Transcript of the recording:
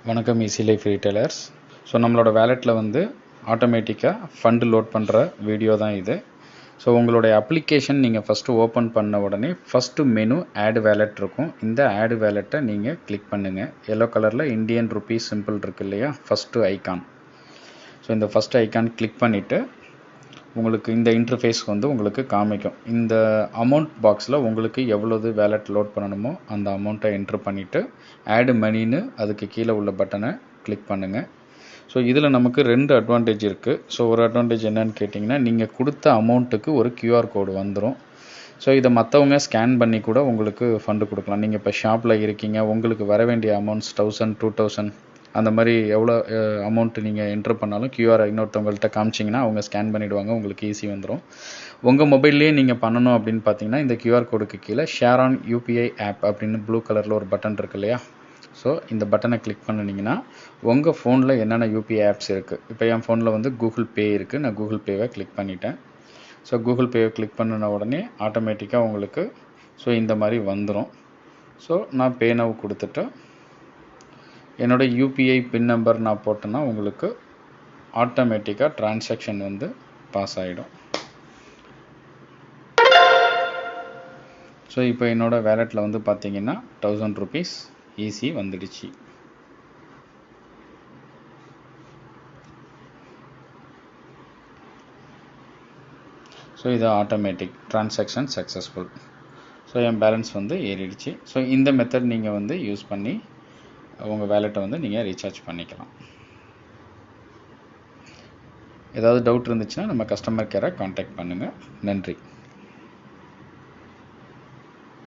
வணக்கம் easy life retailers. So நம்மளோட வேலெட்டில் வந்து ஆட்டோமேட்டிக்காக ஃபண்டு லோட் பண்ணுற வீடியோ தான் இது. ஸோ உங்களுடைய அப்ளிகேஷன் நீங்கள் ஃபஸ்ட்டு ஓப்பன் பண்ண உடனே ஃபஸ்ட்டு மெனு ஆட் வேலெட் இருக்கும். இந்த ஆட் வேலெட்டை நீங்கள் கிளிக் பண்ணுங்கள். எல்லோ கலரில் இந்தியன் ருபீஸ் சிம்பிள் இருக்கு இல்லையா, ஃபஸ்ட்டு ஐக்கான். ஸோ இந்த ஃபஸ்ட் ஐக்கான் கிளிக் பண்ணிவிட்டு உங்களுக்கு இந்த இன்டர்ஃபேஸ் வந்து உங்களுக்கு காமிக்கும். இந்த அமௌண்ட் பாக்ஸில் உங்களுக்கு எவ்வளவு வேலெட் லோட் பண்ணணுமோ அந்த அமௌண்ட்டை என்ட்ரு பண்ணிவிட்டு ஆட் மணின்னு அதுக்கு கீழே உள்ள பட்டனை கிளிக் பண்ணுங்கள். ஸோ இதில் நமக்கு 2 அட்வான்டேஜ் இருக்குது. ஸோ ஒரு அட்வான்டேஜ் என்னன்னு கேட்டிங்கன்னா, நீங்கள் கொடுத்த அமௌண்ட்டுக்கு ஒரு கியூஆர் கோடு வந்துடும். ஸோ இதை மற்றவங்க ஸ்கேன் பண்ணி கூட உங்களுக்கு ஃபண்டு கொடுக்கலாம். நீங்கள் இப்போ ஷாப்பில் இருக்கீங்க, உங்களுக்கு வர வேண்டிய அமௌண்ட்ஸ் 1000 2000 அந்த மாதிரி எவ்வளோ அமௌண்ட்டு நீங்கள் என்ட்ரு பண்ணாலும் கியூஆர் இன்னொருத்தவங்கள்ட்ட காமிச்சிங்கன்னா அவங்க ஸ்கேன் பண்ணிவிடுவாங்க, உங்களுக்கு ஈஸி வந்துடும். உங்கள் மொபைல்லேயே நீங்கள் பண்ணணும் அப்படின்னு பார்த்தீங்கன்னா, இந்த கியூஆர் கோடுக்கு கீழே ஷேர் ஆன் யூபிஐ ஆப் அப்படின்னு ப்ளூ கலரில் ஒரு பட்டன் இருக்கு இல்லையா. ஸோ இந்த பட்டனை கிளிக் பண்ணிங்கன்னா உங்கள் ஃபோனில் என்னென்ன யூபிஐ ஆப்ஸ் இருக்குது. இப்போ என் ஃபோனில் வந்து கூகுள் பே இருக்குது. நான் கூகுள் பேவை கிளிக் பண்ணிட்டேன். ஸோ கூகுள் பேவை கிளிக் பண்ணின உடனே ஆட்டோமேட்டிக்காக உங்களுக்கு இந்த மாதிரி வந்துடும். ஸோ நான் பே நவ் கொடுத்துட்டு என்னோடய யூபிஐ பின் நம்பர் நான் போட்டேன்னா உங்களுக்கு ஆட்டோமேட்டிக்காக டிரான்சாக்ஷன் வந்து பாஸ் ஆகிடும். ஸோ இப்போ என்னோடய வேலெட்டில் வந்து பார்த்தீங்கன்னா 1000 rupees ஈஸி வந்துடுச்சு. ஸோ இது ஆட்டோமேட்டிக் டிரான்சாக்ஷன் சக்ஸஸ்ஃபுல். ஸோ என் பேலன்ஸ் வந்து ஏறிடுச்சு. ஸோ இந்த மெத்தட் நீங்கள் வந்து யூஸ் பண்ணி உங்கள் வேலெட்டை வந்து நீங்கள் ரீசார்ஜ் பண்ணிக்கலாம். ஏதாவது டவுட் இருந்துச்சுன்னா நம்ம கஸ்டமர் கேரை காண்டாக்ட் பண்ணுங்கள். நன்றி.